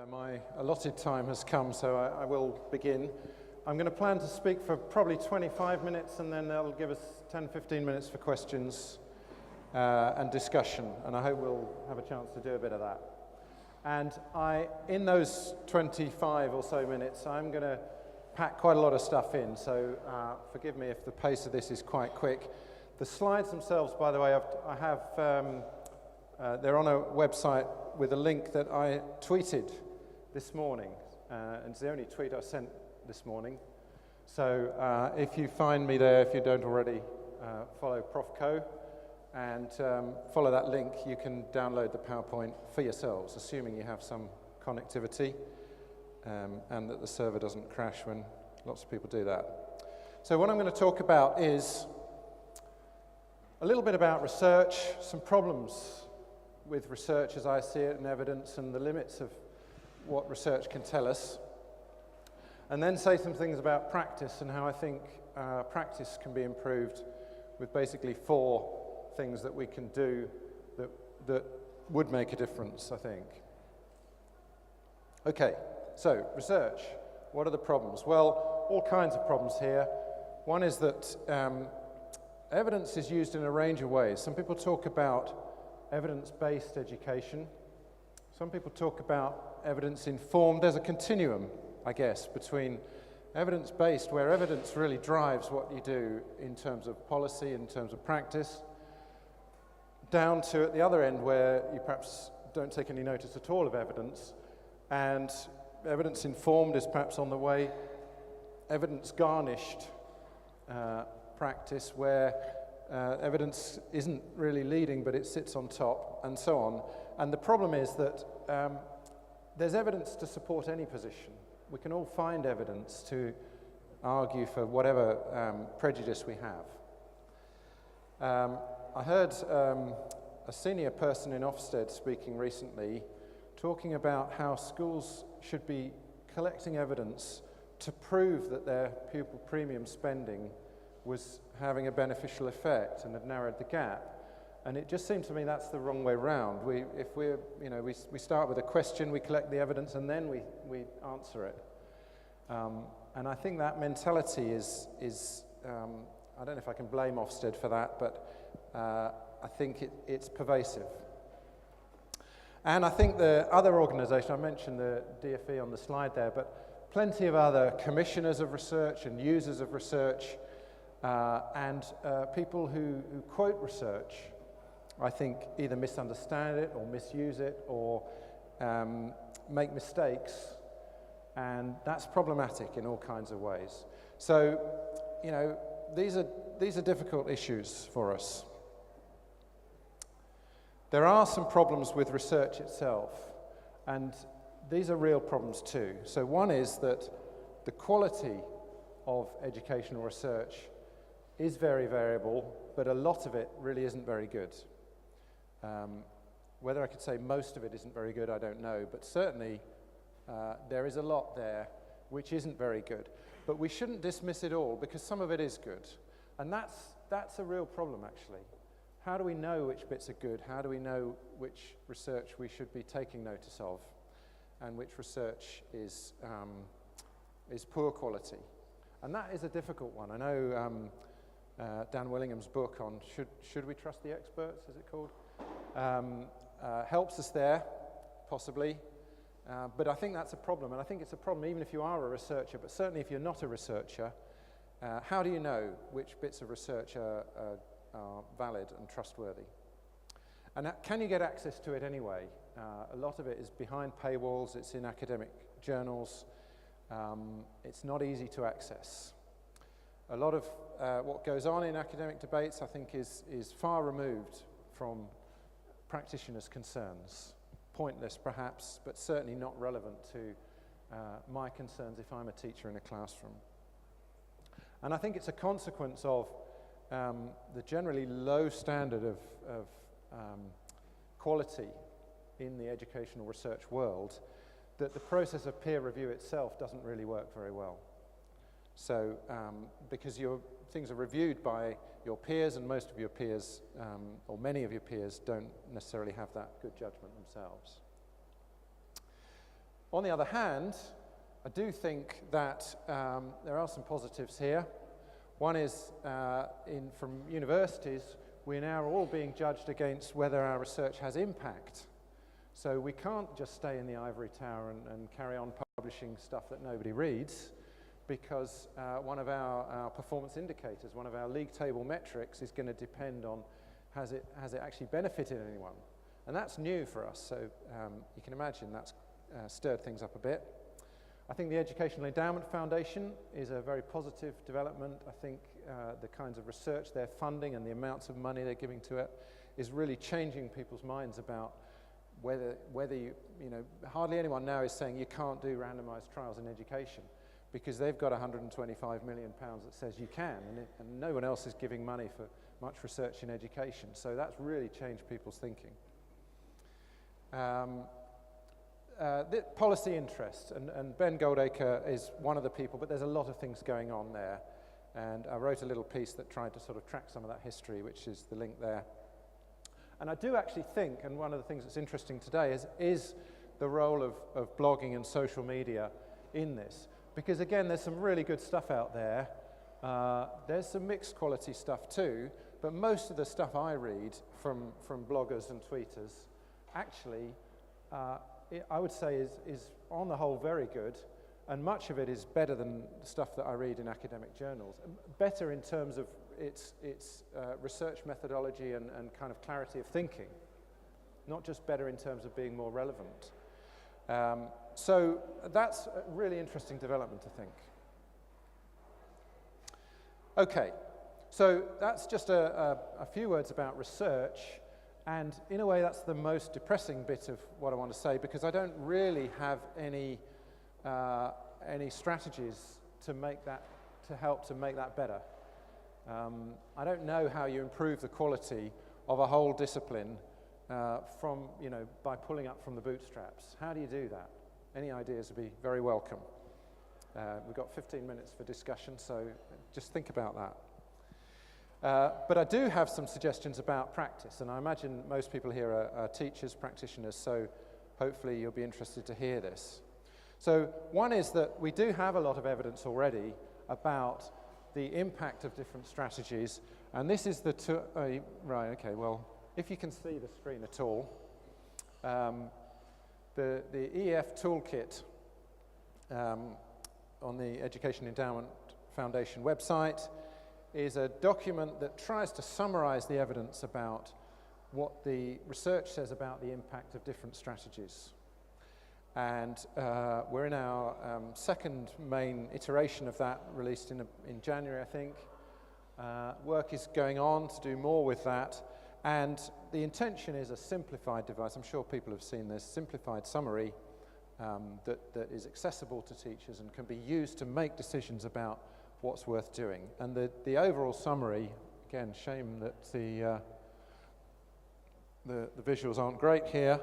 My allotted time has come, so I will begin. I'm going to plan to speak for probably 25 minutes, and then that'll give us 10-15 minutes for questions and discussion, and I hope we'll have a chance to do a bit of that. And in those 25 or so minutes, I'm going to pack quite a lot of stuff in, so forgive me if the pace of this is quite quick. The slides themselves, by the way, they're on a website with a link that I tweeted this morning, and it's the only tweet I sent this morning. So if you find me there, if you don't already, follow Prof Coe and follow that link. You can download the PowerPoint for yourselves, assuming you have some connectivity and that the server doesn't crash when lots of people do that. So what I'm going to talk about is a little bit about research, some problems with research as I see it and evidence and the limits of what research can tell us, and then say some things about practice and how I think practice can be improved with basically 4 things that we can do that would make a difference, I think. Okay, so research. What are the problems? Well, all kinds of problems here. One is that evidence is used in a range of ways. Some people talk about evidence-based education. Some people talk about evidence-informed. There's a continuum, I guess, between evidence-based, where evidence really drives what you do in terms of policy, in terms of practice, down to at the other end where you perhaps don't take any notice at all of evidence, and evidence-informed is perhaps on the way, evidence-garnished practice where evidence isn't really leading, but it sits on top, and so on. And the problem is that there's evidence to support any position. We can all find evidence to argue for whatever prejudice we have. I heard a senior person in Ofsted speaking recently, talking about how schools should be collecting evidence to prove that their pupil premium spending was having a beneficial effect and had narrowed the gap. And it just seemed to me that's the wrong way round. We start with a question, we collect the evidence, and then we answer it. And I think that mentality is I don't know if I can blame Ofsted for that, but I think it's pervasive. And I think the other organisation, I mentioned the DFE on the slide there, but plenty of other commissioners of research and users of research and people who quote research, I think either misunderstand it or misuse it or make mistakes, and that's problematic in all kinds of ways. So, you know, these are difficult issues for us. There are some problems with research itself, and these are real problems too. So one is that the quality of educational research is very variable, but a lot of it really isn't very good. Whether I could say most of it isn't very good, I don't know, but certainly there is a lot there which isn't very good. But we shouldn't dismiss it all, because some of it is good. And that's a real problem, actually. How do we know which bits are good? How do we know which research we should be taking notice of, and which research is poor quality? And that is a difficult one. I know Dan Willingham's book on Should We Trust the Experts, is it called? Helps us there, possibly. But I think that's a problem, and I think it's a problem even if you are a researcher, but certainly if you're not a researcher, how do you know which bits of research are valid and trustworthy? And can you get access to it anyway? A lot of it is behind paywalls, it's in academic journals, it's not easy to access. A lot of what goes on in academic debates, I think, is far removed from practitioners' concerns. Pointless, perhaps, but certainly not relevant to my concerns if I'm a teacher in a classroom. And I think it's a consequence of the generally low standard of quality in the educational research world, that the process of peer review itself doesn't really work very well. So, because things are reviewed by your peers, and most of your peers, or many of your peers, don't necessarily have that good judgment themselves. On the other hand, I do think that there are some positives here. One is from universities, we're now all being judged against whether our research has impact. So we can't just stay in the ivory tower and carry on publishing stuff that nobody reads, because one of our performance indicators, one of our league table metrics is going to depend on has it actually benefited anyone. And that's new for us, so you can imagine that's stirred things up a bit. I think the Educational Endowment Foundation is a very positive development. I think the kinds of research they're funding and the amounts of money they're giving to it is really changing people's minds about whether you know, hardly anyone now is saying you can't do randomized trials in education, because they've got 125 million pounds that says you can, and no one else is giving money for much research in education. So that's really changed people's thinking. The policy interest, and Ben Goldacre is one of the people, but there's a lot of things going on there. And I wrote a little piece that tried to sort of track some of that history, which is the link there. And I do actually think, and one of the things that's interesting today is the role of blogging and social media in this. Because again, there's some really good stuff out there. There's some mixed quality stuff too, but most of the stuff I read from bloggers and tweeters actually I would say is on the whole very good, and much of it is better than stuff that I read in academic journals. Better in terms of its research methodology and kind of clarity of thinking, not just better in terms of being more relevant. So that's a really interesting development, I think. Okay, so that's just a few words about research. And in a way, that's the most depressing bit of what I want to say, because I don't really have any strategies to help to make that better. I don't know how you improve the quality of a whole discipline by pulling up from the bootstraps. How do you do that? Any ideas would be very welcome. We've got 15 minutes for discussion, so just think about that. But I do have some suggestions about practice, and I imagine most people here are teachers, practitioners, so hopefully you'll be interested to hear this. So one is that we do have a lot of evidence already about the impact of different strategies, and this is the right, okay, well, if you can see the screen at all, the EF toolkit on the Education Endowment Foundation website is a document that tries to summarize the evidence about what the research says about the impact of different strategies. And we're in our second main iteration of that, released in January, I think. Work is going on to do more with that, and the intention is a simplified device. I'm sure people have seen this simplified summary that is accessible to teachers and can be used to make decisions about what's worth doing. And the overall summary, again, shame that the visuals aren't great here,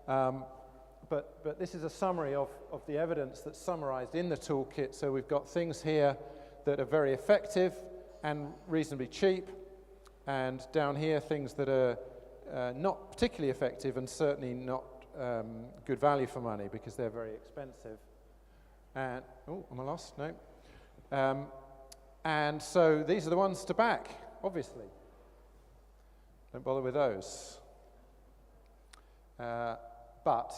but this is a summary of the evidence that's summarized in the toolkit. So we've got things here that are very effective and reasonably cheap, and down here things that are not particularly effective and certainly not good value for money because they're very expensive. And oh, am I lost? No. And so these are the ones to back, obviously. Don't bother with those. But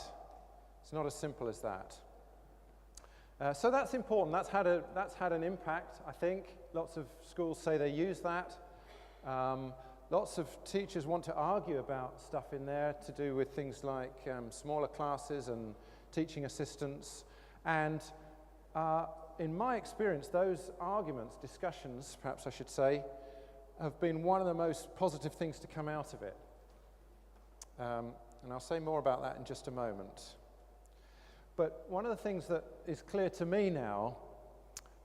it's not as simple as that. So that's important. That's had an impact, I think. Lots of schools say they use that. Lots of teachers want to argue about stuff in there to do with things like smaller classes and teaching assistants. And in my experience, those arguments, discussions, perhaps I should say, have been one of the most positive things to come out of it. And I'll say more about that in just a moment. But one of the things that is clear to me now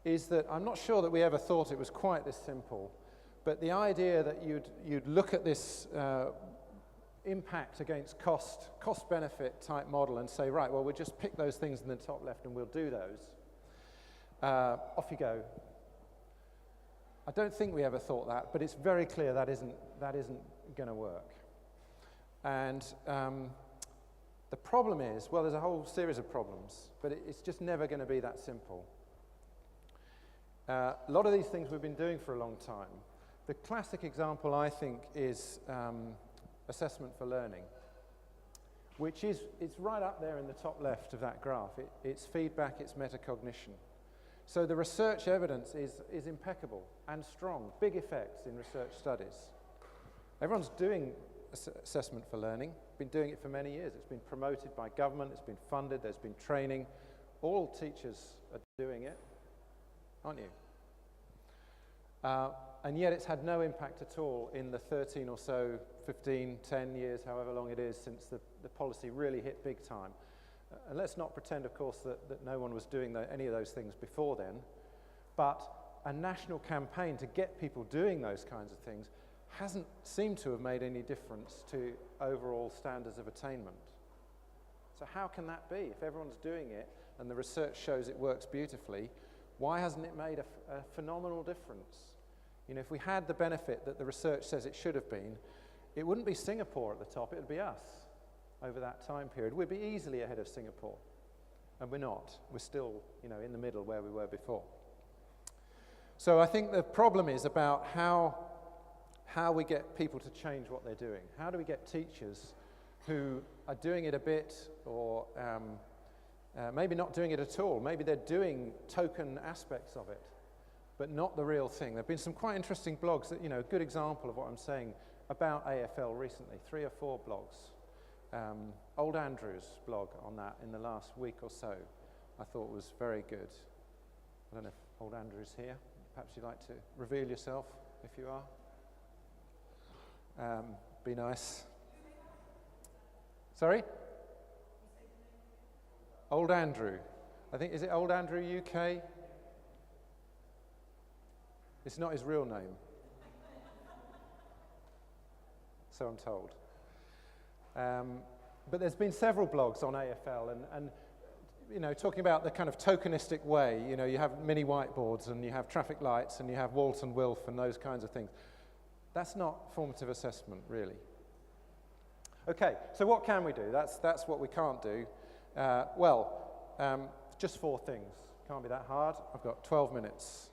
is that I'm not sure that we ever thought it was quite this simple, but the idea that you'd look at this impact against cost-benefit type model and say, right, well, we'll just pick those things in the top left and we'll do those. Off you go. I don't think we ever thought that, but it's very clear that isn't going to work. And The problem is, well, there's a whole series of problems, but it's just never going to be that simple. A lot of these things we've been doing for a long time. The classic example, I think, is assessment for learning, which is it's right up there in the top left of that graph. It's feedback, it's metacognition. So the research evidence is impeccable and strong, big effects in research studies. Everyone's doing assessment for learning, been doing it for many years. It's been promoted by government, it's been funded, there's been training. All teachers are doing it, aren't you? And yet it's had no impact at all in the 13 or so, 15, 10 years, however long it is, since the policy really hit big time. And let's not pretend, of course, that no one was doing any of those things before then, but a national campaign to get people doing those kinds of things hasn't seemed to have made any difference to overall standards of attainment. So how can that be? If everyone's doing it and the research shows it works beautifully, why hasn't it made a phenomenal difference? You know, if we had the benefit that the research says it should have been, it wouldn't be Singapore at the top, it would be us over that time period. We'd be easily ahead of Singapore, and we're not. We're still, you know, in the middle where we were before. So I think the problem is about how we get people to change what they're doing. How do we get teachers who are doing it a bit, or maybe not doing it at all? Maybe they're doing token aspects of it, but not the real thing. There have been some quite interesting blogs that, you know, a good example of what I'm saying about AFL recently, 3 or 4 blogs. Old Andrew's blog on that in the last week or so I thought was very good. I don't know if Old Andrew's here. Perhaps you'd like to reveal yourself if you are. Be nice. Sorry? Old Andrew. I think, is it Old Andrew UK? It's not his real name. So I'm told. But there's been several blogs on AFL and you know, talking about the kind of tokenistic way. You know, you have mini whiteboards and you have traffic lights and you have Walton Wilf and those kinds of things. That's not formative assessment, really. Okay, so what can we do? That's what we can't do. Just 4 things. Can't be that hard. I've got 12 minutes.